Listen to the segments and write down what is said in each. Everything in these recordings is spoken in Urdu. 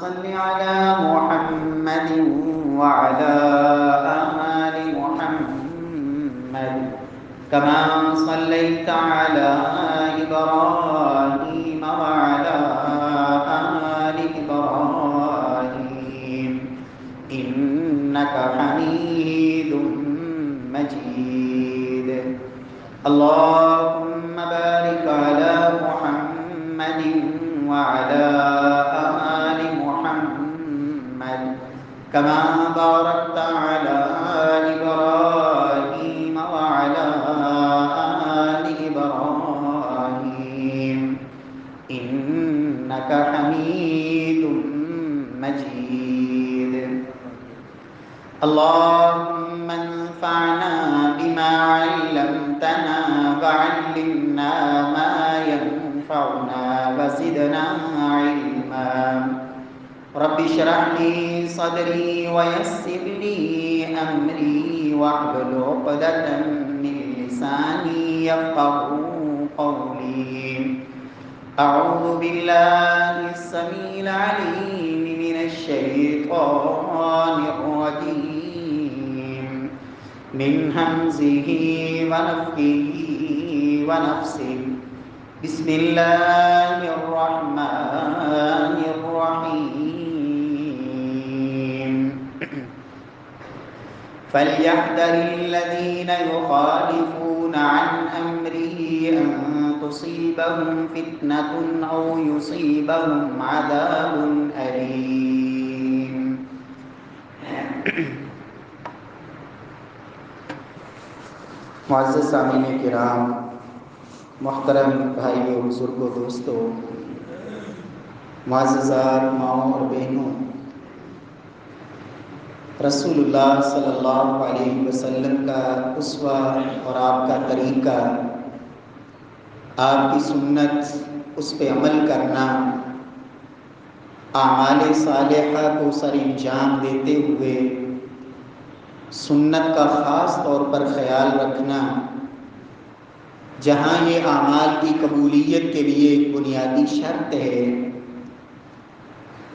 صل على محمد وعلى آل محمد كما صليت على إبراهيم وعلى آل إبراهيم إنك حميد مجيد. اللهم بارك على محمد وعلى آل محمد كما باركت على إبراهيم وعلى آل إبراهيم إنك حميد مجيد. اللهم انفعنا بما علمتنا وعلمنا ما ينفعنا وزدنا علما. رب اشرح لي صدري ويسر لي أمري واحلل عقدة من لساني يفقهوا قولي. أعوذ بالله السميع العليم من الشيطان الرجيم من همزه ونفخه ونفسه. بسم الله الرحمن الرحيم. فليحذر الذين يخالفون عن أمره أن تصيبهم فتنة أو يصيبهم عذاب أليم. معزز سامعین کرام، محترم بھائیوں، بزرگوں، دوستوں، معززات ماؤں اور بہنوں، رسول اللہ صلی اللہ علیہ وسلم کا اسوہ اور آپ کا طریقہ، آپ کی سنت، اس پہ عمل کرنا، اعمال صالحہ کو سر انجام دیتے ہوئے سنت کا خاص طور پر خیال رکھنا، جہاں یہ اعمال کی قبولیت کے لیے ایک بنیادی شرط ہے.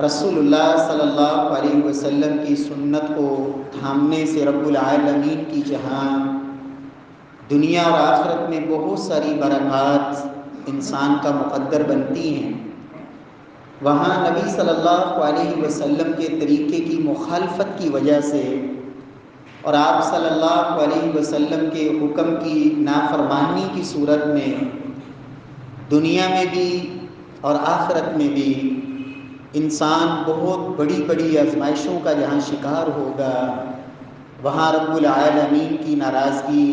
رسول اللہ صلی اللہ علیہ وسلم کی سنت کو تھامنے سے رب العالمین کی جہاں دنیا اور آخرت میں بہت ساری برکات انسان کا مقدر بنتی ہیں، وہاں نبی صلی اللہ علیہ وسلم کے طریقے کی مخالفت کی وجہ سے اور آپ صلی اللہ علیہ وسلم کے حکم کی نافرمانی کی صورت میں دنیا میں بھی اور آخرت میں بھی انسان بہت بڑی بڑی آزمائشوں کا جہاں شکار ہوگا، وہاں رب العالمین کی ناراضگی،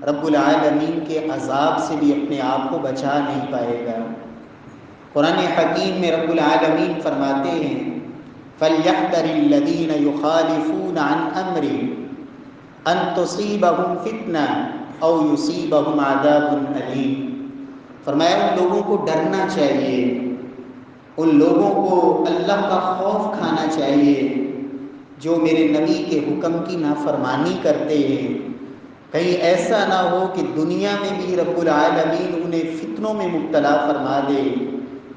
رب العالمین کے عذاب سے بھی اپنے آپ کو بچا نہیں پائے گا. قرآن حکیم میں رب العالمین فرماتے ہیں فَلْيَحْذَرِ الَّذِينَ يُخَالِفُونَ عَنْ أَمْرِهِ أَن تُصِيبَهُمْ فِتْنَةٌ أَوْ يُصِيبَهُمْ عَذَابٌ أَلِيمٌ. فرمایا ان لوگوں کو ڈرنا چاہیے، ان لوگوں کو اللہ کا خوف کھانا چاہیے جو میرے نبی کے حکم کی نافرمانی کرتے ہیں. کہیں ایسا نہ ہو کہ دنیا میں بھی رب العالمین انہیں فتنوں میں مبتلا فرما دے،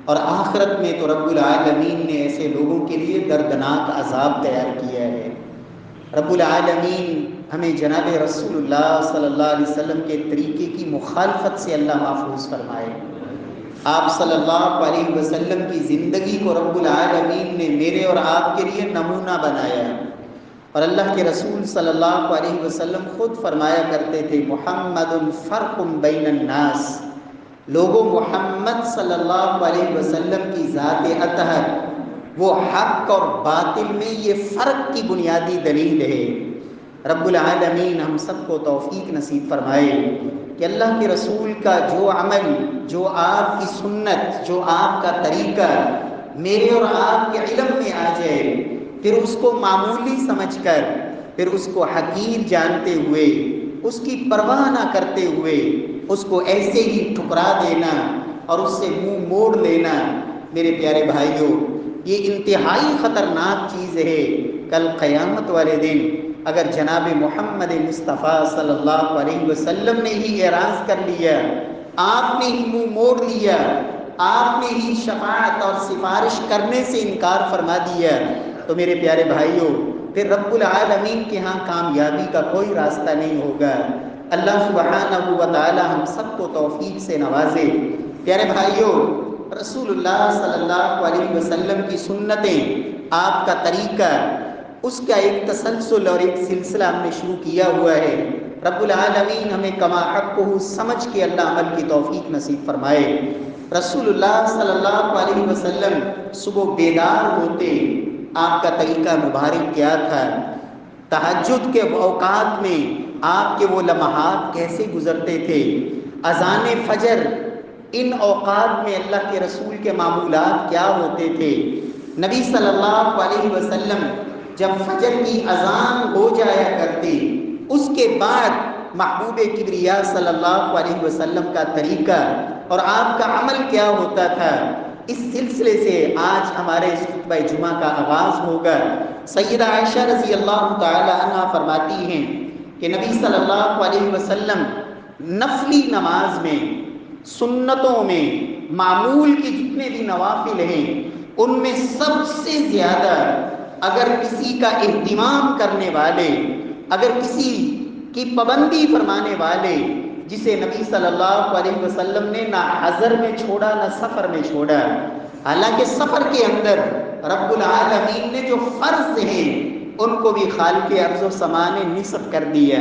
اور آخرت میں تو رب العالمین نے ایسے لوگوں کے لیے دردناک عذاب تیار کیا ہے. رب العالمین ہمیں جناب رسول اللہ صلی اللہ علیہ وسلم کے طریقے کی مخالفت سے اللہ محفوظ فرمائے. آپ صلی اللہ علیہ وسلم کی زندگی کو رب العالمین نے میرے اور آپ کے لیے نمونہ بنایا، اور اللہ کے رسول صلی اللہ علیہ وسلم خود فرمایا کرتے تھے محمد فرق بین الناس. لوگوں، محمد صلی اللہ علیہ وسلم کی ذات اطہر وہ حق اور باطل میں یہ فرق کی بنیادی دلیل ہے. رب العالمین ہم سب کو توفیق نصیب فرمائے کہ اللہ کے رسول کا جو عمل، جو آپ کی سنت، جو آپ کا طریقہ میرے اور آپ کے علم میں آ جائے، پھر اس کو معمولی سمجھ کر، پھر اس کو حقیر جانتے ہوئے، اس کی پرواہ نہ کرتے ہوئے اس کو ایسے ہی ٹھکرا دینا اور اس سے منہ موڑ لینا، میرے پیارے بھائیوں، یہ انتہائی خطرناک چیز ہے. کل قیامت والے دن اگر جناب محمد مصطفیٰ صلی اللہ علیہ وسلم نے ہی اعراض کر لیا، آپ نے ہی منہ موڑ لیا، آپ نے ہی شفاعت اور سفارش کرنے سے انکار فرما دیا تو میرے پیارے بھائیوں پھر رب العالمین کے ہاں کامیابی کا کوئی راستہ نہیں ہوگا۔ اللہ سبحانہ و تعالی ہم سب کو توفیق سے نوازے۔ پیارے بھائیوں، رسول اللہ صلی اللہ علیہ وسلم کی سنتیں، آپ کا طریقہ، اس کا ایک تسلسل اور ایک سلسلہ ہم نے شروع کیا ہوا ہے۔ رب العالمین ہمیں کما حقہ سمجھ کے اللہ عمل کی توفیق نصیب فرمائے۔ رسول اللہ صلی اللہ علیہ وسلم صبح بیدار ہوتے آپ کا طریقہ مبارک کیا تھا؟ تہجد کے اوقات میں آپ کے وہ لمحات کیسے گزرتے تھے؟ اذان فجر، ان اوقات میں اللہ کے رسول کے معمولات کیا ہوتے تھے؟ نبی صلی اللہ علیہ وسلم جب فجر کی اذان ہو جایا کرتی، اس کے بعد محبوب کبریا صلی اللہ علیہ وسلم کا طریقہ اور آپ کا عمل کیا ہوتا تھا، اس سلسلے سے آج ہمارے اس خطبہ جمعہ کا آغاز ہوگا۔ سیدہ عائشہ رضی اللہ تعالی عنہ فرماتی ہیں کہ نبی صلی اللہ علیہ وسلم نفلی نماز میں، سنتوں میں، معمول کے جتنے بھی نوافل ہیں، ان میں سب سے زیادہ اگر کسی کا اہتمام کرنے والے، اگر کسی کی پابندی فرمانے والے، جسے نبی صلی اللہ علیہ وسلم نے نہ حضر میں چھوڑا نہ سفر میں چھوڑا، حالانکہ سفر کے اندر رب العالمین نے جو فرض ہیں ان کو بھی خالق ارض و سما نے نصف کر دیا۔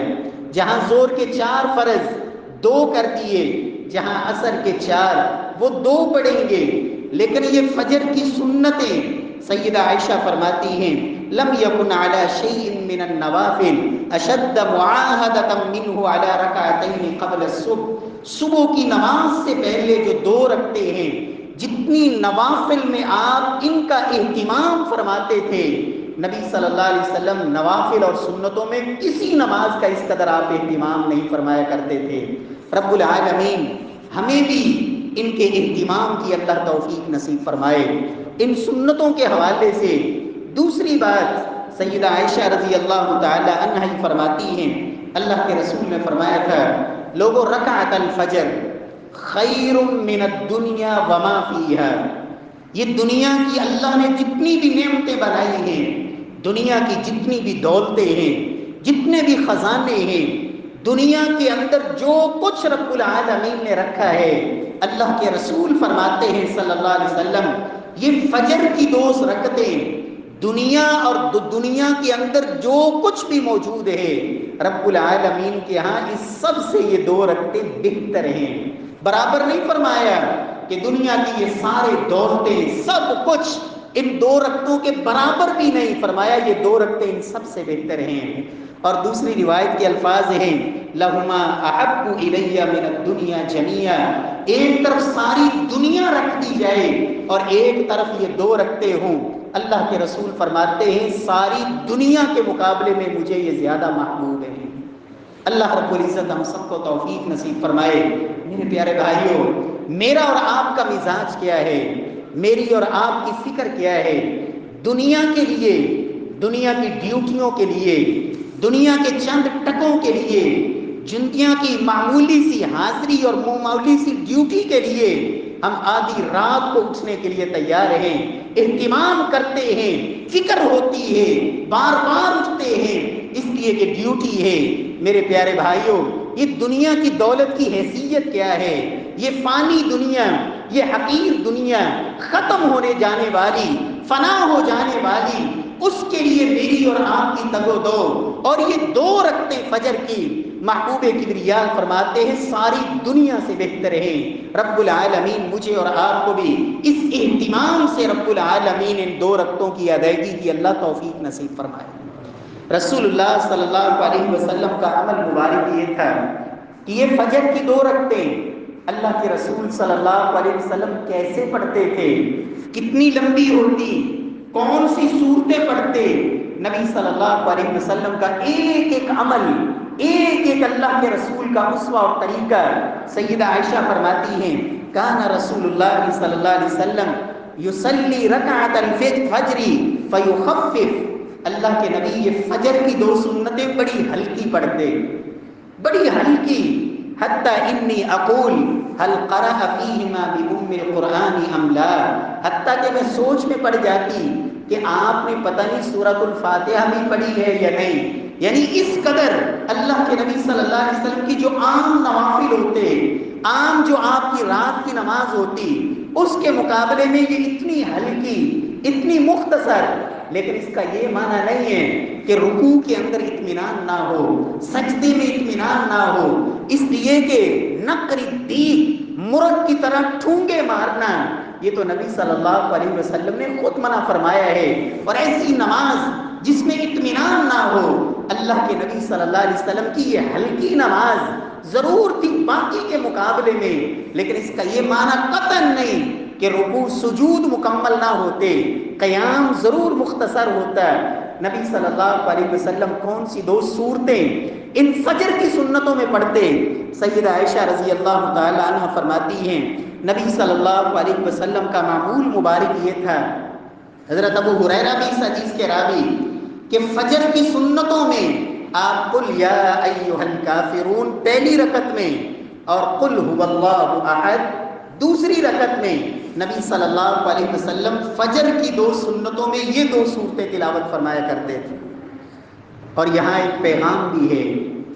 جہاں زور کے 4 فرض 2 کر دیے، جہاں عصر کے 4 وہ 2 پڑھیں گے، لیکن یہ فجر کی سنتیں سیدہ عائشہ فرماتی ہیں لم یکن علی شیء من النوافل اشد معاہدۃ منہ علی رکعتین قبل الصبح، صبح کی نماز سے پہلے جو 2 رکھتے ہیں، جتنی نوافل میں آپ ان کا اہتمام فرماتے تھے، نبی صلی اللہ علیہ وسلم نوافل اور سنتوں میں کسی نماز کا اس قدر آپ اہتمام نہیں فرمایا کرتے تھے۔ رب العالمین ہمیں بھی ان کے اہتمام کی اللہ توفیق نصیب فرمائے۔ ان سنتوں کے حوالے سے دوسری بات سیدہ عائشہ رضی اللہ تعالی عنہ ہی فرماتی ہیں، اللہ کے رسول نے فرمایا تھا لوگوں رکعت الفجر خیر من الدنیا وما فیہا، یہ دنیا کی اللہ نے جتنی بھی نعمتیں بنائی ہیں، دنیا کی جتنی بھی دولتیں ہیں، جتنے بھی خزانے ہیں، دنیا کے اندر جو کچھ رب العالمین نے رکھا ہے، اللہ کے رسول فرماتے ہیں صلی اللہ علیہ وسلم یہ فجر کی 2 رکعتیں دنیا اور دنیا کے اندر جو کچھ بھی موجود ہے رب العالمین کے ہاں اس سب سے یہ 2 رکعتیں بہتر ہیں۔ برابر نہیں فرمایا کہ دنیا کی یہ سارے دولتیں سب کچھ ان 2 رکعتوں کے برابر بھی نہیں، فرمایا یہ 2 رکعتیں ان سب سے بہتر ہیں۔ اور دوسری روایت کے الفاظ ہیں لہما احب الی من الدنیا جميعا، ایک طرف ساری دنیا رکھ دی جائے اور ایک طرف یہ 2 رکھتے ہوں، اللہ کے رسول فرماتے ہیں ساری دنیا کے مقابلے میں مجھے یہ زیادہ محبوب ہے۔ اللہ رب العزت ہم سب کو توفیق نصیب فرمائے۔ میرے پیارے بھائیوں، میرا اور آپ کا مزاج کیا ہے؟ میری اور آپ کی فکر کیا ہے؟ دنیا کے لیے، دنیا کی ڈیوٹیوں کے لیے، دنیا کے چند ٹکوں کے لیے، دنیا کی معمولی سی حاضری اور معمولی سی ڈیوٹی کے لیے ہم آدھی رات کو اٹھنے کے لیے تیار ہیں، اہتمام کرتے ہیں، فکر ہوتی ہے، بار بار اٹھتے ہیں اس لیے کہ ڈیوٹی ہے۔ میرے پیارے بھائیوں، یہ دنیا کی دولت کی حیثیت کیا ہے؟ یہ فانی دنیا، یہ حقیر دنیا، ختم ہونے جانے والی، فنا ہو جانے والی، اس کے لیے میری اور آپ کی تگ و دو، اور یہ 2 رکعتیں فجر کی محبوب کبریا فرماتے ہیں ساری دنیا سے بہتر ہے۔ رب العالمین مجھے اور آپ کو بھی اس اہتمام سے رب العالمین ان 2 رکعتوں کی ادائیگی کی اللہ توفیق نصیب فرمائے۔ رسول اللہ صلی اللہ علیہ وسلم کا عمل مبارک یہ تھا کہ یہ فجر کی 2 رکعتیں اللہ کے رسول صلی اللہ علیہ وسلم کیسے پڑھتے تھے، کتنی لمبی ہوتی، کون سی صورتیں پڑھتے، نبی صلی اللہ علیہ وسلم کا ایک ایک عمل، ایک ایک اللہ کے رسول کا اسوہ اور طریقہ۔ سیدہ عائشہ فرماتی ہیں کان رسول اللہ صلی اللہ علیہ وسلم یصلی رکعت الفجر فیخفف، اللہ کے نبی یہ فجر کی 2 سنتیں بڑی ہلکی پڑھتے، بڑی ہلکی، حتی انی اقول، هل قرأ فيهما بأم القرآن ام لا، حتیٰ کہ میں سوچ میں پڑ جاتی کہ آپ نے پتہ نہیں سورۃ الفاتحہ بھی پڑھی ہے یا نہیں۔ یعنی اس قدر اللہ کے نبی صلی اللہ علیہ وسلم کی جو عام نوافل ہوتے، عام جو آپ کی رات کی نماز ہوتی، اس کے مقابلے میں یہ اتنی ہلکی، اتنی مختصر، لیکن اس کا یہ معنی نہیں ہے کہ رکوع کے اندر اطمینان نہ ہو، سجدے میں اطمینان نہ ہو، اس لیے کہ نقر الدیگ، مرغ کی طرح ٹھونگے مارنا، یہ تو نبی صلی اللہ علیہ وسلم نے خود منع فرمایا ہے۔ اور ایسی نماز جس میں اطمینان نہ ہو، اللہ کے نبی صلی اللہ علیہ وسلم کی یہ ہلکی نماز ضرور تھی باقی کے مقابلے میں، لیکن اس کا یہ معنی قطعاً نہیں کہ رکوع سجود مکمل نہ ہوتے، قیام ضرور مختصر ہوتا ہے۔ نبی صلی اللہ علیہ وسلم کون سی دو صورتیں ان فجر کی سنتوں میں پڑھتے؟ سیدہ عائشہ رضی اللہ تعالی عنہ فرماتی ہیں نبی صلی اللہ علیہ وسلم کا معمول مبارک یہ تھا، حضرت ابو ہریرہ بھی اس حدیث کے راوی، کہ فجر کی سنتوں میں آپ قل یا ایھا الکافرون پہلی رکعت میں اور قل ھو اللہ احد دوسری رکعت میں نبی صلی اللہ علیہ وسلم فجر کی دو سنتوں میں یہ دو صورتیں تلاوت فرمایا کرتے تھے۔ اور یہاں ایک پیغام بھی ہے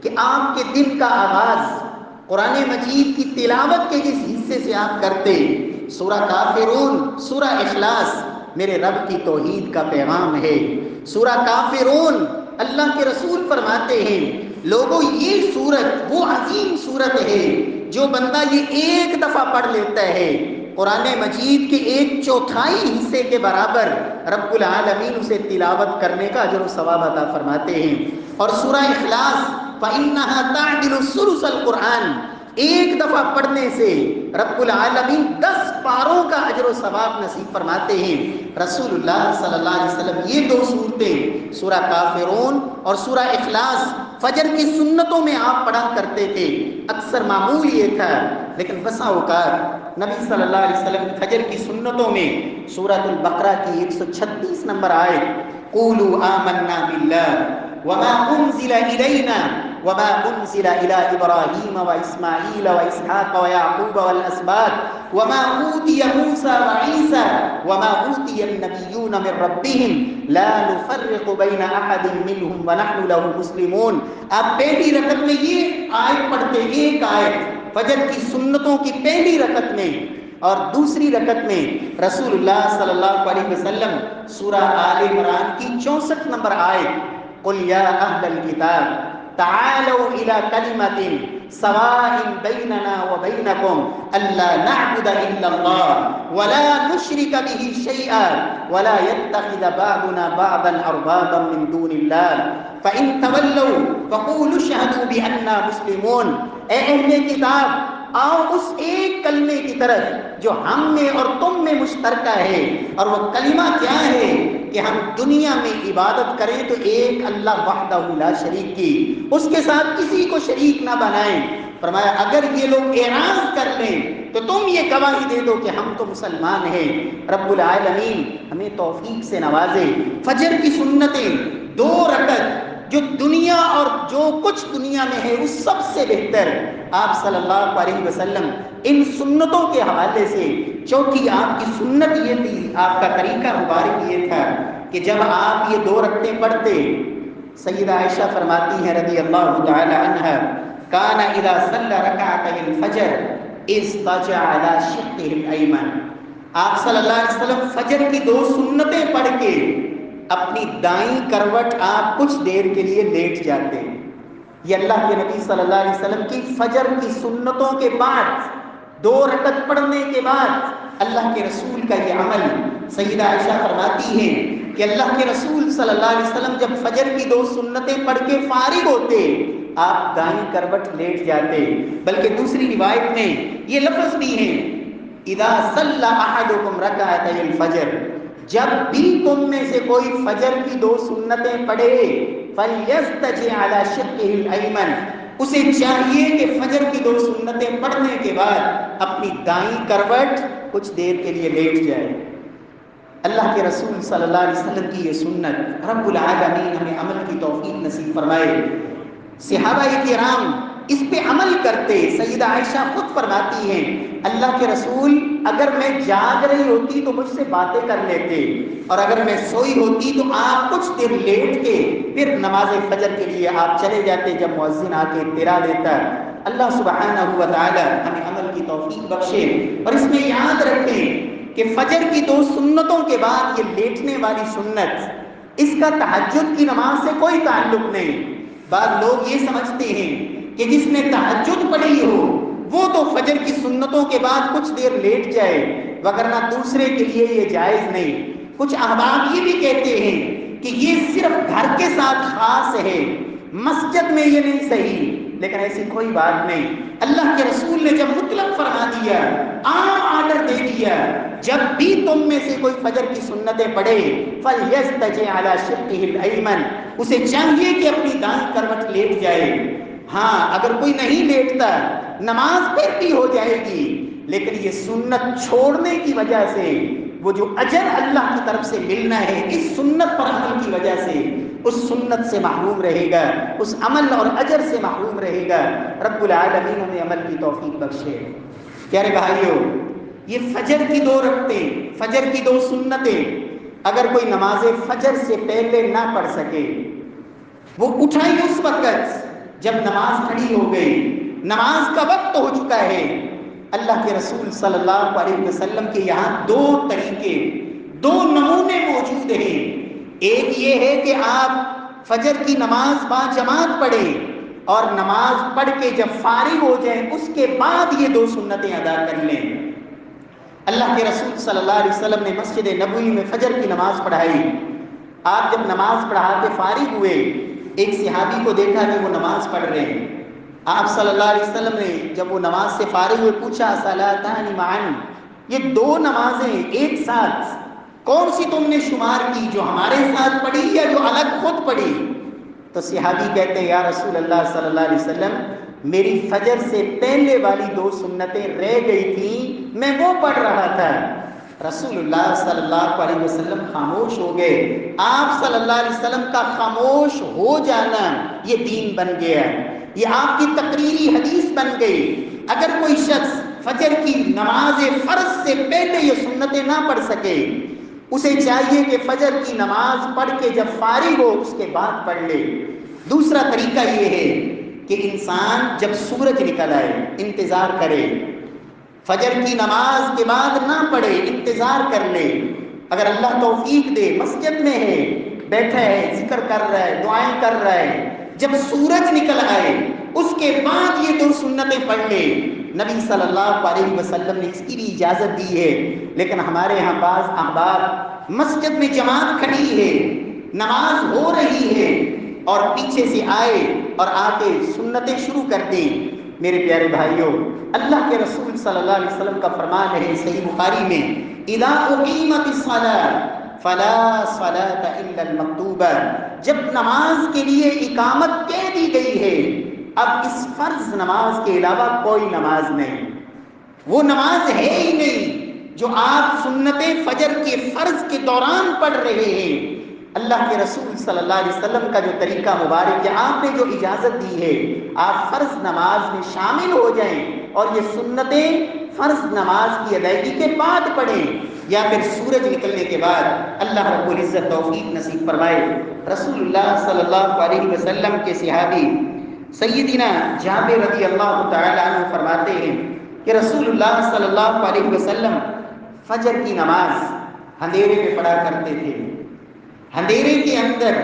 کہ آپ کے دن کا آغاز قرآن مجید کی تلاوت کے جس حصے سے آپ کرتے، سورہ کافرون، سورہ اخلاص، میرے رب کی توحید کا پیغام ہے۔ سورہ کافرون، اللہ کے رسول فرماتے ہیں لوگوں یہ سورت وہ عظیم سورت ہے جو بندہ یہ ایک دفعہ پڑھ لیتا ہے، قرآن مجید کے 1/4 حصے کے برابر رب العالمین اسے تلاوت کرنے کا اجر و ثواب عطا فرماتے ہیں۔ اور سورہ اخلاص فَإِنَّهَا تَعْدِلُ ثُلُثَ الْقُرْآنِ، ایک دفعہ پڑھنے سے رب العالمین 10 پاروں کا اجر و ثواب نصیب فرماتے ہیں۔ رسول اللہ صلی اللہ علیہ وسلم یہ دو صورتیں سورہ کافرون اور سورہ اخلاص فجر کی سنتوں میں آپ پڑھا کرتے تھے، اکثر معمول یہ تھا، لیکن بسا اوقات نبی صلی اللہ علیہ وسلم فجر کی سنتوں میں سورۃ البقرہ کی 136 نمبر آیت قولوا آمنا باللہ وما انزل الینا وما انزل الى ابراہیم واسماعیل واسحاق ویعقوب والاسباط وما اوتی موسیٰ وعیسیٰ وما اوتی النبیون من ربهم لا نفرق بین احد منهم ونحن له مسلمون۔ آپ پہلی رکعت میں یہ آیت پڑھتے، ایک آیت فجر کی سنتوں کی پہلی رکعت میں، اور دوسری رکعت میں رسول اللہ صلی اللہ علیہ وسلم سورہ آل عمران کی 64 نمبر آیت قل یا اہل الکتاب تعالوا الى کلمۃ سواء بیننا وبینکم الا نعبد الا اللہ ولا نشرک به شیئا ولا يتخذ بعضنا بعضا اربابا من دون اللہ فان تولوا فقولوا اشہدوا بأننا مسلمون۔ اے اہل کتاب، آؤ اس ایک کلمے کی طرف جو ہم میں اور تم میں مشترکہ ہے، اور وہ کلمہ کیا ہے کہ ہم دنیا میں عبادت کریں تو ایک اللہ وحدہ لا شریک کی، اس کے ساتھ کسی کو شریک نہ بنائیں۔ فرمایا اگر یہ لوگ اعراض کر لیں تو تم یہ گواہی دے دو کہ ہم تو مسلمان ہیں۔ رب العالمین ہمیں توفیق سے نوازے۔ فجر کی سنتیں 2 رکعت جو دنیا اور جو کچھ دنیا میں ہے اس سب سے بہتر، آپ صلی اللہ علیہ وسلم ان سنتوں کے حوالے سے چوتھی آپ کی سنت یہ تھی، آپ کا طریقہ مبارک یہ تھا کہ جب آپ یہ 2 رکعتیں پڑھتے، سیدہ عائشہ فرماتی ہیں رضی اللہ تعالی عنہا کان اذا صلی رکعتي الفجر اضطجع على شقه الایمن، آپ صلی اللہ علیہ وسلم فجر کی 2 سنتیں پڑھ کے اپنی دائیں کروٹ آپ کچھ دیر کے لیے لیٹ جاتے۔ یہ اللہ کے نبی صلی اللہ علیہ وسلم کی فجر کی سنتوں کے بعد 2 رکعت پڑھنے کے بعد اللہ کے رسول کا یہ عمل، سیدہ عائشہ فرماتی ہیں کہ اللہ کے رسول صلی اللہ علیہ وسلم جب فجر کی 2 سنتیں پڑھ کے فارغ ہوتے، آپ دائیں کروٹ لیٹ جاتے۔ بلکہ دوسری روایت میں یہ لفظ بھی ہے اذا صلی احدکم رکعتي الفجر، جب بھی تم میں سے کوئی فجر کی 2 سنتیں پڑھے فَلْيَسْتَجِعْ عَلَى شِقِّهِ الْأَيْمَنِ، اسے چاہیے کہ فجر کی 2 سنتیں پڑھنے کے بعد اپنی دائیں کروٹ کچھ دیر کے لیے لیٹ جائے۔ اللہ کے رسول صلی اللہ علیہ وسلم کی یہ سنت، رب العالمین ہمیں عمل کی توفیق نصیب فرمائے۔ صحابہ کرام اس پہ عمل کرتے۔ سیدہ عائشہ خود فرماتی ہیں اللہ کے رسول اگر میں جاگ رہی ہوتی تو مجھ سے باتیں کر لیتے، اور اگر میں سوئی ہوتی تو آپ کچھ دیر لیٹ کے پھر نماز فجر کے لیے آپ چلے جاتے جب مؤذن آ کے اطلاع دیتا۔ اللہ سبحانہ و تعالی ہمیں عمل کی توفیق بخشے، اور اس میں یاد رکھیں کہ فجر کی 2 سنتوں کے بعد یہ لیٹنے والی سنت، اس کا تہجد کی نماز سے کوئی تعلق نہیں۔ بعض لوگ یہ سمجھتے ہیں کہ جس نے تہجد پڑھی ہو وہ تو فجر کی سنتوں کے بعد کچھ دیر لیٹ جائے، وگرنہ دوسرے کے لیے یہ جائز نہیں۔ کچھ احباب یہ بھی کہتے ہیں کہ یہ صرف گھر کے ساتھ خاص ہے، مسجد میں یہ نہیں صحیح، لیکن ایسی کوئی بات نہیں۔ اللہ کے رسول نے جب مطلق فرما دیا، عام آرڈر دے دیا، جب بھی تم میں سے کوئی فجر کی سنتیں پڑھے فَلْيَسْتَجِعْ عَلَى شِقِّهِ الْأَيْمَنِ، اسے چاہیے کہ اپنی دائیں کروٹ لیٹ جائے۔ ہاں اگر کوئی نہیں لیٹتا نماز پھر بھی ہو جائے گی، لیکن یہ سنت چھوڑنے کی وجہ سے وہ جو اجر اللہ کی طرف سے ملنا ہے اس سنت پر عمل کی وجہ سے اس سنت سے محروم رہے گا، اس عمل اور اجر سے محروم رہے گا۔ رب العالمین ہمیں عمل کی توفیق بخشے۔ پیارے بھائیو، یہ فجر کی 2 رکعتیں، فجر کی 2 سنتیں اگر کوئی نماز فجر سے پہلے نہ پڑھ سکے، وہ اٹھائی اس وقت جب نماز کھڑی ہو گئی، نماز کا وقت ہو چکا ہے۔ اللہ کے رسول صلی اللہ علیہ وسلم کے یہاں 2 طریقے، 2 نمونے موجود ہیں۔ ایک یہ ہے کہ آپ فجر کی نماز باجماعت پڑھیں اور نماز پڑھ کے جب فارغ ہو جائیں اس کے بعد یہ 2 سنتیں ادا کر لیں۔ اللہ کے رسول صلی اللہ علیہ وسلم نے مسجد نبوی میں فجر کی نماز پڑھائی۔ آپ جب نماز پڑھا کے فارغ ہوئے، ایک صحابی کو دیکھا کہ وہ نماز پڑھ رہے ہیں۔ آپ صلی اللہ علیہ وسلم نے جب وہ نماز سے فارغ ہوئے پوچھا صلاتان معاً، یہ 2 نمازیں ایک ساتھ کون سی تم نے شمار کی، جو ہمارے ساتھ پڑھی یا جو الگ خود پڑھی؟ تو صحابی کہتے ہیں یا رسول اللہ صلی اللہ علیہ وسلم میری فجر سے پہلے والی 2 سنتیں رہ گئی تھیں، میں وہ پڑھ رہا تھا۔ رسول اللہ صلی اللہ علیہ وسلم خاموش ہو گئے۔ آپ صلی اللہ علیہ وسلم کا خاموش ہو جانا یہ دین بن گیا، یہ آپ کی تقریری حدیث بن گئی۔ اگر کوئی شخص فجر کی نماز فرض سے پہلے یہ سنتیں نہ پڑھ سکے، اسے چاہیے کہ فجر کی نماز پڑھ کے جب فارغ ہو اس کے بعد پڑھ لے۔ دوسرا طریقہ یہ ہے کہ انسان جب سورج نکل آئے انتظار کرے، فجر کی نماز کے بعد نہ پڑھے، انتظار کر لے۔ اگر اللہ توفیق دے مسجد میں ہے، بیٹھا ہے، ذکر کر رہا ہے، دعائیں کر رہا ہے، جب سورج نکل آئے اس کے بعد یہ 2 سنتیں پڑھ لے۔ نبی صلی اللہ علیہ وسلم نے اس کی بھی اجازت دی ہے، لیکن ہمارے ہاں بعض احباب مسجد میں جماعت کھڑی ہے، نماز ہو رہی ہے اور پیچھے سے آئے اور آ کے سنتیں شروع کر دیں۔ میرے پیارے بھائیوں، اللہ کے رسول صلی اللہ علیہ وسلم کا فرمان ہے صحیح بخاری میں اذا اقیمت الصلاۃ فلا صلاۃ الا المکتوبہ، جب نماز کے لیے اقامت کہہ دی گئی ہے اب اس فرض نماز کے علاوہ کوئی نماز نہیں، وہ نماز ہے ہی نہیں جو آپ سنت فجر کے فرض کے دوران پڑھ رہے ہیں۔ اللہ کے رسول صلی اللہ علیہ وسلم کا جو طریقہ مبارک ہے، آپ نے جو اجازت دی ہے آپ فرض نماز میں شامل ہو جائیں اور یہ سنتیں فرض نماز کی ادائیگی کے بعد پڑھیں یا پھر سورج نکلنے کے بعد۔ اللہ رب العزت توفیق نصیب فرمائے۔ رسول اللہ صلی اللہ علیہ وسلم کے صحابی سیدنا جابر رضی اللہ تعالی عنہ فرماتے ہیں کہ رسول اللہ صلی اللہ علیہ وسلم فجر کی نماز اندھیرے میں پڑھا کرتے تھے۔ اندھیرے کے اندر،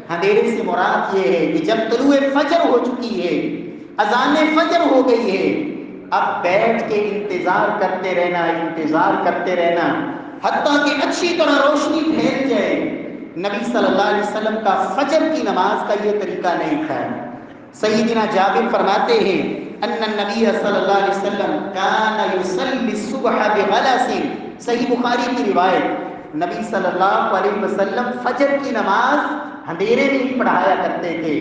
اندھیرے سے مراد یہ ہے کہ جب طلوع فجر ہو چکی ہے، اذان فجر ہو گئی ہے، اب بیٹھ کے انتظار کرتے رہنا، انتظار کرتے رہنا حتیٰ کہ اچھی طرح روشنی پھیل جائے۔ نبی صلی اللہ علیہ وسلم کا فجر کی نماز کا یہ طریقہ نہیں تھا۔ سیدنا جابر فرماتے ہیں ان النبی صلی اللہ علیہ وسلم کان یصلی الصبح بغلس، صحیح بخاری کی روایت، نبی صلی اللہ علیہ وسلم فجر کی نماز اندھیرے میں ہی پڑھایا کرتے تھے۔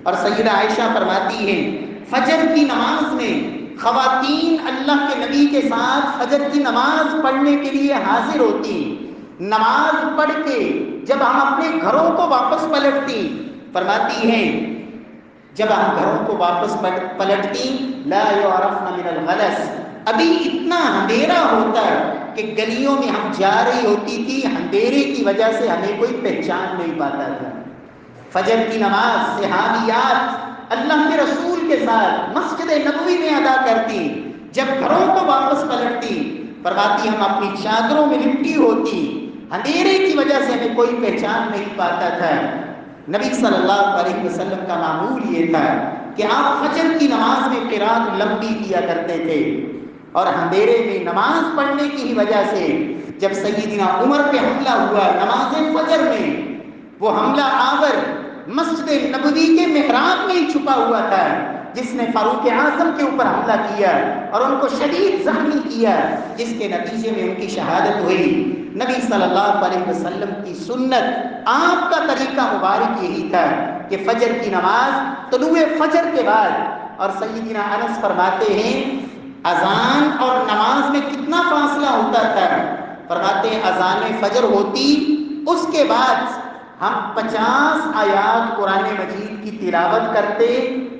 اور سیدہ عائشہ فرماتی ہیں فجر کی نماز میں خواتین اللہ کے نبی کے ساتھ فجر کی نماز پڑھنے کے لیے حاضر ہوتی، نماز پڑھ کے جب ہم اپنے گھروں کو واپس پلٹتی فرماتی ہیں جب ہم گھروں کو واپس پلٹتی لا یعرفن من الغلس، ابھی اتنا اندھیرا ہوتا کہ گلیوں میں ہم جا رہی ہوتی تھی، اندھیرے کی وجہ سے ہمیں کوئی پہچان نہیں پاتا تھا۔ فجر کی نماز صحابیات اللہ کے رسول کے ساتھ مسجد نبوی میں ادا کرتی، جب گھروں کو واپس پلٹتی فرماتی ہم اپنی چادروں میں لپٹی ہوتی، اندھیرے کی وجہ سے ہمیں کوئی پہچان نہیں پاتا تھا۔ نبی صلی اللہ علیہ وسلم کا معمول یہ تھا کہ آپ فجر کی نماز میں قرات لمبی کیا کرتے تھے، اور اندھیرے میں نماز پڑھنے کی ہی وجہ سے جب سیدنا عمر پہ حملہ ہوا نماز فجر میں، وہ حملہ آور مسجد نبوی کے محراب میں ہی چھپا ہوا تھا، جس نے فاروق اعظم کے اوپر حملہ کیا اور ان کو شدید زخمی کیا، جس کے نتیجے میں ان کی شہادت ہوئی۔ نبی صلی اللہ علیہ وسلم کی سنت، آپ کا طریقہ مبارک یہی تھا کہ فجر کی نماز طلوع فجر کے بعد، اور سیدنا انس فرماتے ہیں اذان اور نماز میں کتنا فاصلہ ہوتا تھا، فرماتے ہیں اذان فجر ہوتی اس کے بعد ہم 50 آیات قرآن مجید کی تلاوت کرتے،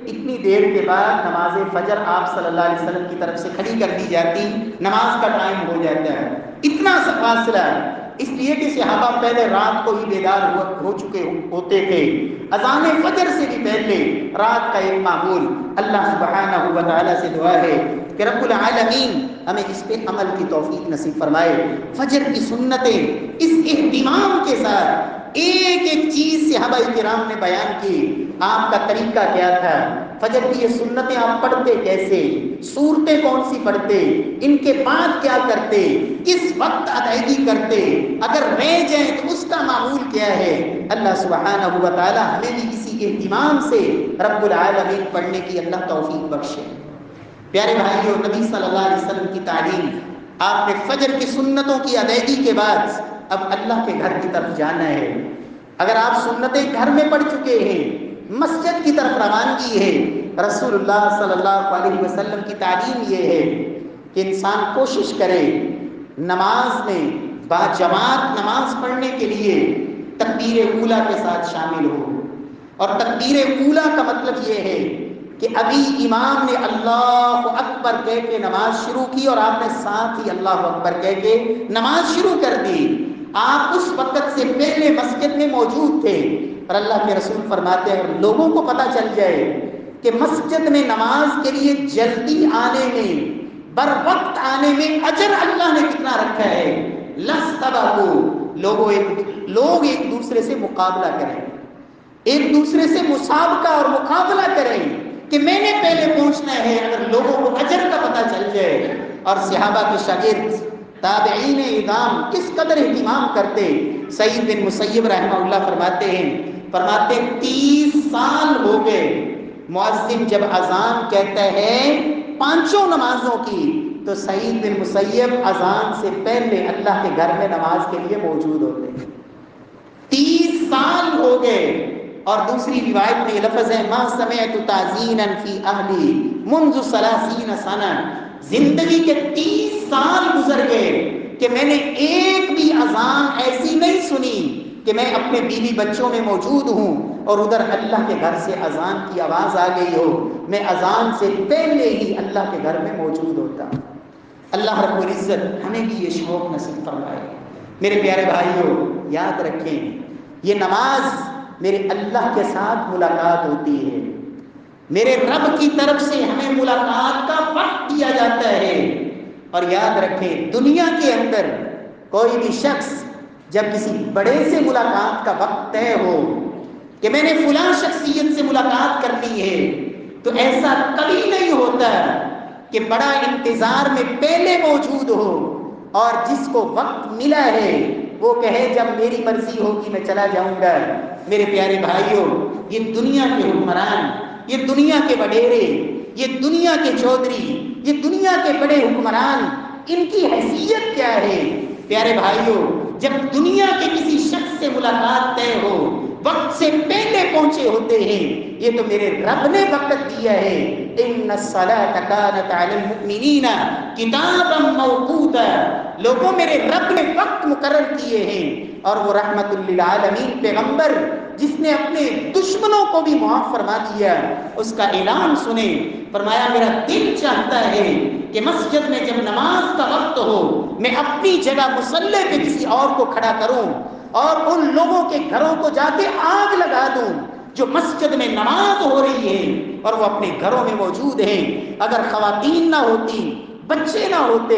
اتنی دیر کے بعد نماز فجر آپ صلی اللہ علیہ وسلم کی طرف سے کھڑی کر دی جاتی، نماز کا ٹائم ہو جاتا ہے۔ اتنا سا فاصلہ، اس لیے کہ صحابہ پہلے رات کو ہی بیدار ہو چکے ہوتے تھے، اذان فجر سے بھی پہلے رات کا ایک معمول۔ اللہ سبحانہ و تعالیٰ سے دعا ہے کہ رب العالمین ہمیں اس پہ عمل کی توفیق نصیب فرمائے۔ فجر کی سنتیں اس اہتمام کے ساتھ ایک ایک چیز صحابہ کرام نے بیان کی، آپ کا طریقہ کیا تھا، فجر کی یہ سنتیں آپ پڑھتے کیسے، سورتیں کون سی پڑھتے، ان کے بعد کیا کرتے، کس وقت ادائیگی کرتے، اگر رہ جائیں تو اس کا معمول کیا ہے۔ اللہ سبحانہ و تعالی ہمیں بھی اسی اہتمام سے رب العالمین پڑھنے کی اللہ توفیق بخشے۔ پیارے بھائیو، نبی صلی اللہ علیہ وسلم کی تعلیم، آپ نے فجر کی سنتوں کی ادائیگی کے بعد اب اللہ کے گھر کی طرف جانا ہے۔ اگر آپ سنتیں گھر میں پڑھ چکے ہیں، مسجد کی طرف روانگی ہے۔ رسول اللہ صلی اللہ علیہ وسلم کی تعلیم یہ ہے کہ انسان کوشش کرے نماز میں باجماعت نماز پڑھنے کے لیے تکبیر اولیٰ کے ساتھ شامل ہو، اور تکبیر اولیٰ کا مطلب یہ ہے کہ ابھی امام نے اللہ اکبر کہہ کے نماز شروع کی اور آپ نے ساتھ ہی اللہ اکبر کہہ کے نماز شروع کر دی، آپ اس وقت سے پہلے مسجد میں موجود تھے، اور اللہ کے رسول فرماتے ہیں لوگوں کو پتہ چل جائے کہ مسجد میں نماز کے لیے جلدی آنے میں، بر وقت آنے میں اجر اللہ نے کتنا رکھا ہے، لوگ ایک دوسرے سے مقابلہ کریں، ایک دوسرے سے مسابقہ اور مقابلہ کریں کہ میں نے پہلے پہنچنا ہے، اگر لوگوں کو اجر کا پتہ چل جائے۔ اور صحابہ کے شاگرد تابعین اعظام کس قدر اہتمام کرتے۔ سعید بن مسیب رحمہ اللہ فرماتے 30 سال ہو گئے، مؤذن جب اذان کہتا ہے 5 نمازوں کی، تو سعید بن مسیب اذان سے پہلے اللہ کے گھر میں نماز کے لیے موجود ہوتے ہیں۔ 30 سال ہو گئے۔ اور دوسری روایت میں یہ لفظ ہے ما سمعت تعزینا فی اہلی منذ 30 سنہ، زندگی کے 30 سال گزر گئے کہ میں نے ایک بھی اذان ایسی نہیں سنی کہ میں اپنے بیوی بچوں میں موجود ہوں اور ادھر اللہ کے گھر سے اذان کی آواز آ گئی ہو، میں اذان سے پہلے ہی اللہ کے گھر میں موجود ہوتا ہوں۔ اللہ رب العزت ہمیں بھی یہ شوق نصیب فرمائے۔ میرے پیارے بھائیوں، یاد رکھیں یہ نماز میرے اللہ کے ساتھ ملاقات ہوتی ہے، میرے رب کی طرف سے ہمیں ملاقات کا وقت دیا جاتا ہے۔ اور یاد رکھیں دنیا کے اندر کوئی بھی شخص جب کسی بڑے سے ملاقات کا وقت طے ہو کہ میں نے فلاں شخصیت سے ملاقات کرنی ہے، تو ایسا کبھی نہیں ہوتا کہ بڑا انتظار میں پہلے موجود ہو اور جس کو وقت ملا ہے وہ کہے جب میری مرضی ہوگی میں چلا جاؤں گا۔ میرے پیارے بھائیوں، یہ دنیا کے حکمران، یہ دنیا کے وڈیرے، یہ دنیا کے چودھری، یہ دنیا کے بڑے حکمران، ان کی حیثیت کیا ہے؟ پیارے بھائیوں، جب دنیا کے کسی شخص سے ملاقات طے ہو، وقت سے پہلے پہنچے ہوتے ہیں، یہ تو میرے رب نے وقت دیا ہے۔ ان الصلاۃ کانت علی المؤمنین کتابا موقوتا، لوگوں میرے رب نے وقت مقرر کیے ہیں، اور وہ رحمت للعالمین پیغمبر جس نے اپنے دشمنوں کو بھی معاف فرما دیا، اس کا اعلان سنیں۔ فرمایا میرا دل چاہتا ہے کہ مسجد میں جب نماز کا وقت ہو میں اپنی جگہ مصلی پہ کسی اور کو کھڑا کروں اور ان لوگوں کے گھروں کو جا کے آگ لگا دوں جو مسجد میں نماز ہو رہی ہے اور وہ اپنے گھروں میں موجود ہیں۔ اگر خواتین نہ ہوتی، بچے نہ ہوتے،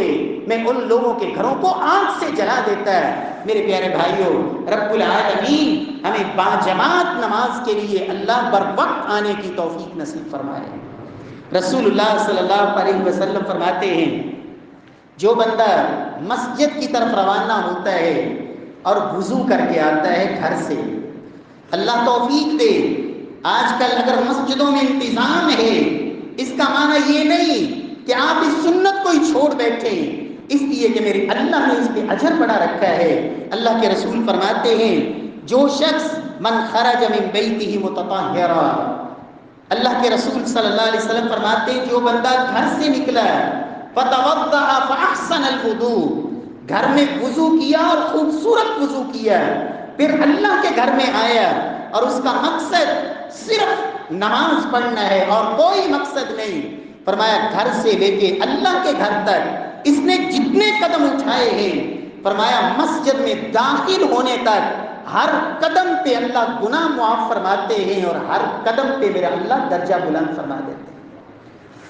میں ان لوگوں کے گھروں کو آگ سے جلا دیتا ہے۔ میرے پیارے بھائیوں، رب العالمین ہمیں باجماعت نماز کے لیے اللہ بر وقت آنے کی توفیق نصیب فرمائے۔ رسول اللہ صلی اللہ علیہ وسلم فرماتے ہیں جو بندہ مسجد کی طرف روانہ ہوتا ہے اور وضو کر کے آتا ہے گھر سے، اللہ توفیق دے۔ آج کل اگر مسجدوں میں انتظام ہے، اس کا معنی یہ نہیں کہ آپ اس سنت کو ہی چھوڑ بیٹھے اس لیے کہ میرے اللہ نے اس پہ اجر بڑا رکھا ہے۔ اللہ کے رسول فرماتے ہیں جو شخص من خرج من بیتہ متطہرا، اللہ کے رسول صلی اللہ علیہ وسلم فرماتے ہیں جو بندہ گھر سے نکلا فتوضأ فاحسن الوضوء، گھر میں وضو کیا اور خوبصورت وضو کیا، پھر اللہ کے گھر میں آیا اور اس کا مقصد صرف نماز پڑھنا ہے اور کوئی مقصد نہیں، فرمایا گھر سے لے کے اللہ کے گھر تک اس نے جتنے قدم اٹھائے ہیں، فرمایا مسجد میں داخل ہونے تک ہر قدم پہ اللہ گناہ معاف فرماتے ہیں اور ہر قدم پہ میرا اللہ درجہ بلند فرما دیتے ہیں۔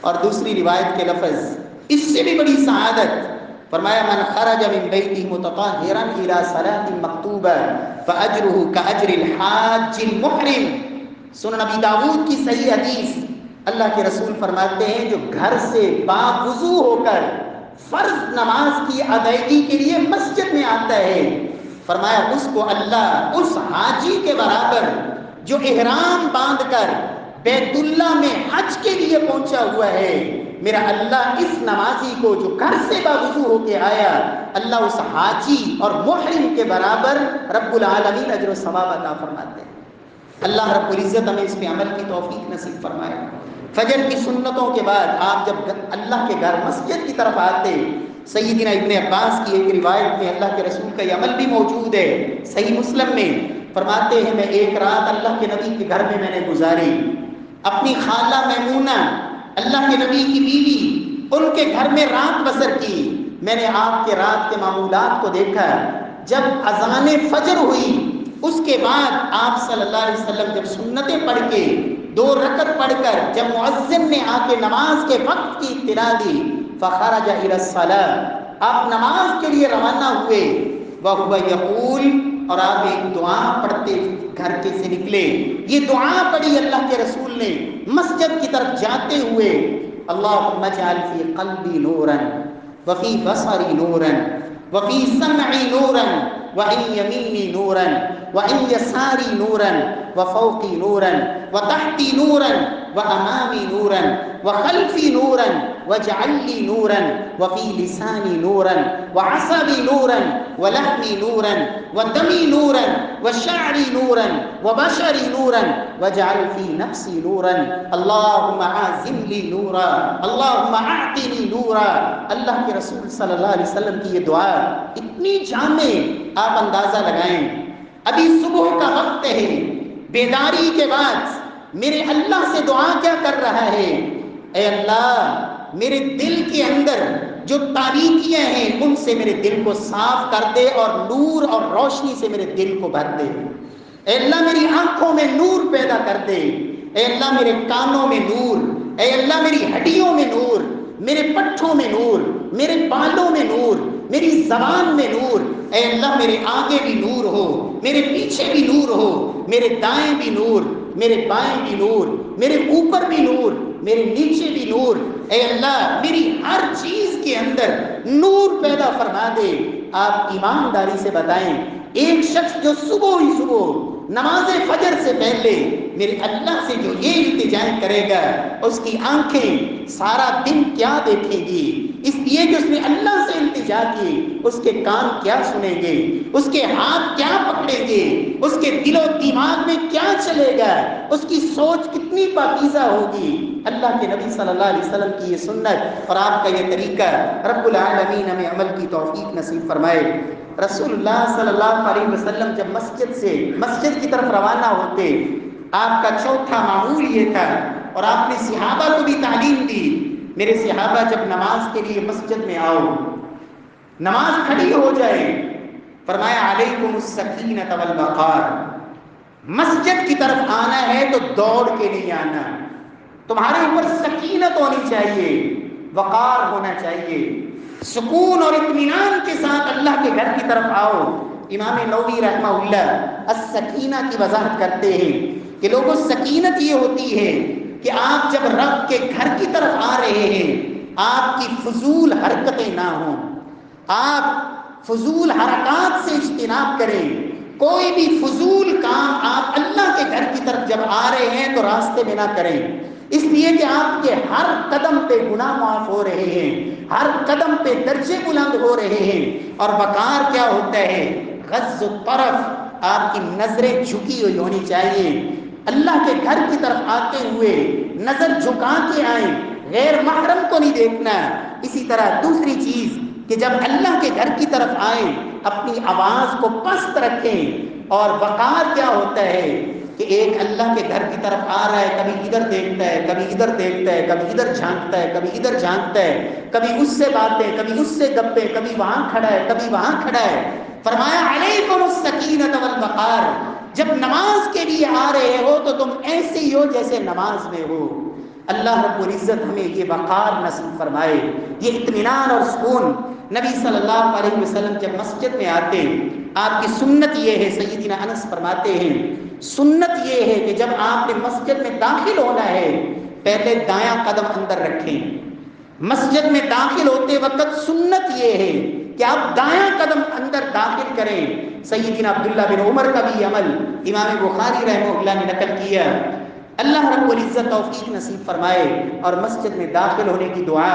اور دوسری روایت کے لفظ اس سے بھی بڑی سعادت، فرمایا من خرج من بیتہ متطہرا الی صلاۃ مکتوبہ فاجرہ کاجر الحاج المحرم۔ سنن نبی داؤد کی صحیح حدیث، اللہ کے رسول فرماتے ہیں جو گھر سے باوضو ہو کر فرض نماز کی ادائیگی کے لیے مسجد میں آتا ہے، فرمایا اس کو اللہ اس حاجی کے برابر جو احرام باندھ کر بیت اللہ میں حج کے لیے پہنچا ہوا ہے، میرا اللہ اس نمازی کو جو گھر سے باوضو ہو کے آیا، اللہ اس حاجی اور محرم کے برابر رب العالمین اجر و ثواب عطا فرماتے ہیں۔ اللہ رب العزت ہمیں اس پہ عمل کی توفیق نصیب فرمائے۔ فجر کی سنتوں کے بعد آپ جب اللہ کے گھر مسجد کی طرف آتے، سیدنا ابن عباس کی ایک روایت میں اللہ کے رسول کا یہ عمل بھی موجود ہے، صحیح مسلم میں فرماتے ہیں میں ایک رات اللہ کے نبی کے گھر میں نے گزاری، اپنی خالہ میمونہ اللہ کے نبی کی بیوی ان کے گھر میں رات بسر کی۔ میں نے آپ کے رات کے معمولات کو دیکھا، جب اذان فجر ہوئی اس کے بعد آپ صلی اللہ علیہ وسلم جب سنتیں پڑھ کے 2 رکعت پڑھ کر جب مؤذن نے آ کے نماز کے وقت کی اطلاع دی، فخرج الی الصلاۃ، آپ نماز کے لیے روانہ ہوئے، وہو یقول، اور آپ ایک دعا پڑھتے گھر کے سے نکلے، یہ دعا پڑھی اللہ کے رسول نے مسجد کی طرف جاتے ہوئے، اللہم اجعل فی قلبی نورا وفی بصری نورا وفی سمعی نورا وعن یمینی نورا وعن یساری نورا وفوقی نورا وتحتی نورا وامامی نورا وخلفی نورا واجعل لی نورا وفی لسانی نورا وعصبی نورا ولحمی نورا ودمی نورا وشعری نورا وبشری نورا واجعل فی نفسی نورا اللہم عازم لی نورا اللہم اعطنی نورا۔ اللہ کے رسول صلی اللہ علیہ وسلم کی یہ دعا اتنی جامع، آپ اندازہ لگائیں ابھی صبح کا وقت ہے، بیداری کے بعد میرے اللہ سے دعا کیا کر رہا ہے، اے اللہ میرے دل کے اندر جو تاریکیاں ہیں ان سے میرے دل کو صاف کر دے اور نور اور روشنی سے میرے دل کو بھر دے، اے اللہ میری آنکھوں میں نور پیدا کر دے، اے اللہ میرے کانوں میں نور، اے اللہ میری ہڈیوں میں نور، میرے پٹھوں میں نور، میرے بالوں میں نور، میری زبان میں نور، اے اللہ میرے آگے بھی نور ہو، میرے پیچھے بھی نور ہو، میرے دائیں بھی نور، میرے بائیں بھی نور، میرے اوپر بھی نور، میرے نیچے بھی نور، اے اللہ میری ہر چیز کے اندر نور پیدا فرما دے۔ آپ ایمانداری سے بتائیں ایک شخص جو صبح ہی صبح نماز فجر سے پہلے میرے اللہ سے جو یہ التجائیں کرے گا، اس کی آنکھیں سارا دن کیا دیکھیں گی، اس لیے کہ اس نے اللہ سے التجا کی، اس کے کان کیا سنیں گے، اس کے ہاتھ کیا پکڑیں گے، اس کے دل و دماغ میں کیا چلے گا، اس کی سوچ کتنی پاکیزہ ہوگی۔ اللہ کے نبی صلی اللہ علیہ وسلم کی یہ سنت اور آپ کا یہ طریقہ، رب العالمین ہمیں عمل کی توفیق نصیب فرمائے۔ رسول اللہ صلی اللہ علیہ وسلم جب مسجد سے مسجد کی طرف روانہ ہوتے، آپ کا چوتھا معمول یہ تھا، اور آپ نے صحابہ کو بھی تعلیم دی، میرے صحابہ جب نماز کے لیے مسجد میں آؤ، نماز کھڑی ہو جائے، فرمایا علیکم السکینۃ والوقار، مسجد کی طرف آنا ہے تو دوڑ کے نہیں آنا، تمہارے اوپر سکینت ہونی چاہیے، وقار ہونا چاہیے، سکون اور اطمینان کے ساتھ اللہ کے گھر کی طرف آؤ۔ امام نووی رحمہ اللہ السکینہ کی وضاحت کرتے ہیں کہ لوگوں سکینت یہ ہوتی ہے کہ آپ جب رب کے گھر کی طرف آ رہے ہیں، آپ کی فضول حرکتیں نہ ہوں، آپ فضول حرکات سے اجتناب کریں، کوئی بھی فضول کام آپ اللہ کے گھر کی طرف جب آ رہے ہیں تو راستے میں نہ کریں، اس لیے کہ آپ کے ہر قدم پہ گناہ معاف ہو رہے ہیں، ہر قدم پہ درجے بلند ہو رہے ہیں۔ اور وقار کیا ہوتا ہے؟ غض الطرف، آپ کی نظریں جھکی ہوئی ہونی چاہیے، اللہ کے گھر کی طرف آتے ہوئے نظر جھکا کے آئیں، غیر محرم کو نہیں دیکھنا۔ اسی طرح دوسری چیز کہ جب اللہ کے گھر کی طرف آئیں اپنی آواز کو پست رکھیں۔ اور وقار کیا ہوتا ہے کہ ایک اللہ کے گھر کی طرف آ رہا ہے، کبھی ادھر دیکھتا ہے، کبھی ادھر دیکھتا ہے، کبھی ادھر جھانکتا ہے، کبھی ادھر جھانکتا ہے، کبھی اس سے باتیں، کبھی اس سے گپیں، کبھی وہاں کھڑا ہے، کبھی وہاں کھڑا ہے۔ فرمایا علیکم السکینۃ والوقار، جب نماز کے لیے آ رہے ہو تو تم ایسے ہی ہو جیسے نماز میں ہو۔ اللہ رب العزت ہمیں یہ وقار نصیب فرمائے، یہ اطمینان اور سکون۔ نبی صلی اللہ علیہ وسلم جب مسجد میں آتے، آپ کی سنت یہ ہے، سیدنا انس فرماتے ہیں سنت یہ ہے کہ جب آپ نے مسجد میں داخل ہونا ہے پہلے دایاں قدم اندر رکھیں۔ مسجد میں داخل ہوتے وقت سنت یہ ہے کہ آپ دایاں قدم اندر داخل کریں۔ سیدنا عبداللہ بن عمر کا بھی عمل امام بخاری رحمہ اللہ نے نقل کیا۔ اللہ رب العزت توفیق نصیب فرمائے۔ اور مسجد میں داخل ہونے کی دعا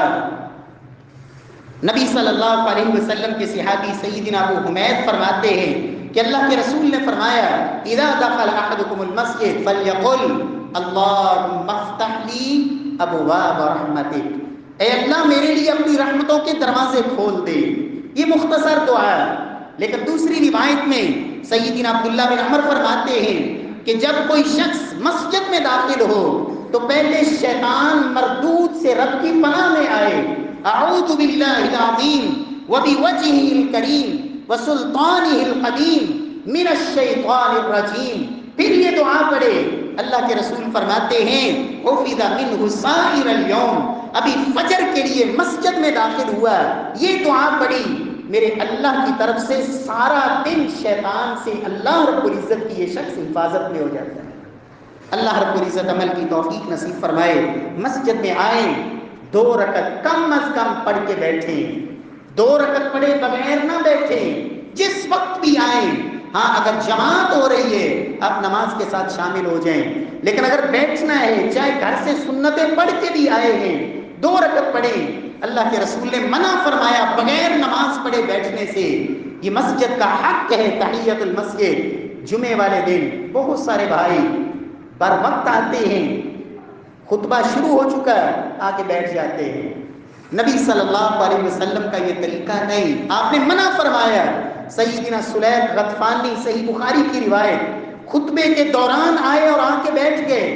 نبی صلی اللہ علیہ وسلم کے صحابی سیدنا ابو حمید فرماتے ہیں کہ اللہ کے رسول نے فرمایا اذا دخل احدکم المسجد فلیقل اللہم افتح لی ابواب رحمتک، اے اللہ میرے لیے اپنی رحمتوں کے دروازے کھول دے۔ یہ مختصر دعا ہے، لیکن دوسری روایت میں سیدنا عبداللہ بن عمر فرماتے ہیں کہ جب کوئی شخص مسجد میں داخل ہو تو پہلے شیطان مردود سے رب کی پناہ میں آئے، اعوذ باللہ العظیم وبوجہہ الکریم وسلطانہ القدیم من الشیطان الرجیم۔ پھر یہ دعا پڑھے۔ اللہ کے رسول فرماتے ہیں حفظ منہ سائر اليوم، ابھی فجر کے لیے مسجد میں داخل ہوا، یہ دعا پڑھی، میرے اللہ کی طرف سے سارا دن شیطان سے اللہ رب العزت کی یہ شخص حفاظت میں ہو جاتا ہے۔ اللہ رب العزت عمل کی توفیق نصیب فرمائے۔ مسجد میں آئیں، 2 رکعت کم از کم پڑھ کے بیٹھیں، 2 رکعت پڑھے بغیر نہ بیٹھیں، جس وقت بھی آئیں۔ ہاں اگر جماعت ہو رہی ہے آپ نماز کے ساتھ شامل ہو جائیں، لیکن اگر بیٹھنا ہے چاہے گھر سے سنتیں پڑھ کے بھی آئے ہیں 2 رکعت پڑھیں۔ اللہ کے رسول نے منع فرمایا بغیر نماز پڑھے بیٹھنے سے، یہ مسجد کا حق ہے۔ تحیۃ المسجد، جمعے والے دن بہت سارے بھائی بر وقت آتے ہیں، خطبہ شروع ہو چکا ہے آ کے بیٹھ جاتے ہیں۔ نبی صلی اللہ علیہ وسلم کا یہ طریقہ نہیں، آپ نے منع فرمایا۔ سیدنا سلیق غطفانی صحیح بخاری کی روایت، خطبے کے دوران آئے اور آ کے بیٹھ گئے۔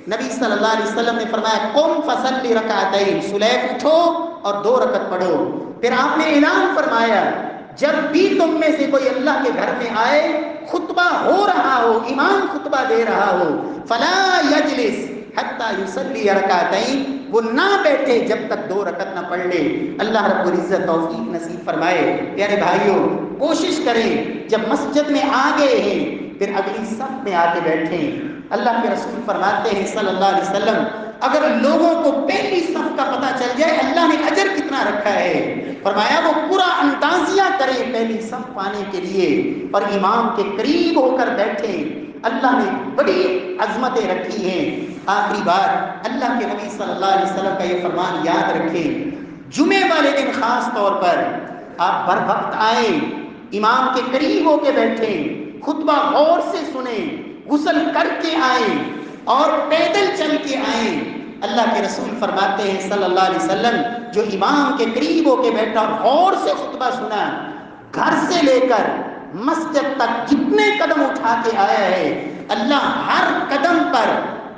نبی صلی اللہ علیہ وسلم نے فرمایا قم فصلی رکعتین، سلیق اٹھو اور 2 رکعت پڑھو۔ پھر آپ نے اعلان فرمایا جب بھی تم میں سے کوئی اللہ کے گھر میں آئے، خطبہ ہو رہا ہو، امام خطبہ دے رہا ہو، فلا یجلس حتی یصلی رکعتین، وہ نہ بیٹھے جب تک 2 رکعت نہ پڑھ لے۔ اللہ رب العزت توفیق نصیب فرمائے۔ پیارے بھائیوں، کوشش کریں جب مسجد میں آ گئے ہیں پھر اگلی صف میں آ کے بیٹھیں۔ اللہ کے رسول فرماتے ہیں صلی اللہ علیہ وسلم اگر لوگوں کو پہلی صف کا پتہ چل جائے اللہ نے اجر کتنا رکھا ہے، فرمایا وہ پورا اندازیہ کریں پہلی صف پانے کے لیے اور امام کے قریب ہو کر بیٹھیں۔ اللہ نے بڑی عظمتیں رکھی ہیں۔ آخری بات، اللہ کے نبی صلی اللہ علیہ وسلم کا یہ فرمان یاد رکھیں، جمعے والے دن خاص طور پر آپ بر وقت آئیں، امام کے قریب ہو کے بیٹھیں، خطبہ غور سے سنیں، غسل کر کے آئیں اور پیدل چل کے آئیں۔ اللہ کے رسول فرماتے ہیں صلی اللہ علیہ وسلم جو امام کے قریب ہو کے بیٹھا اور غور سے خطبہ سنا، گھر سے لے کر مسجد تک جتنے قدم اٹھا کے آیا ہے، اللہ ہر قدم پر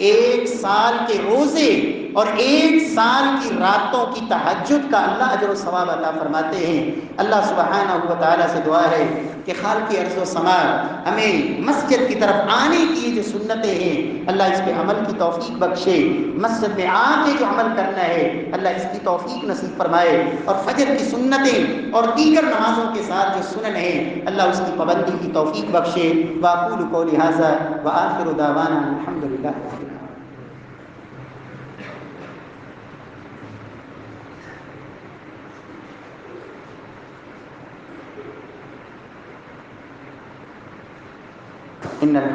1 سال کے روزے اور 1 سال کی راتوں کی تہجد کا اللہ اجر و ثواب عطا فرماتے ہیں۔ اللہ سبحانہ و تعالیٰ سے دعا ہے کہ خالق ارض و سما ہمیں مسجد کی طرف آنے کی جو سنتیں ہیں اللہ اس پہ عمل کی توفیق بخشے، مسجد میں آ کے جو عمل کرنا ہے اللہ اس کی توفیق نصیب فرمائے، اور فجر کی سنتیں اور دیگر نمازوں کے ساتھ جو سنن ہیں اللہ اس کی پابندی کی توفیق بخشے۔ واقول قولی ھذا وآخر دعوانا الحمدللہ۔ ان الحمد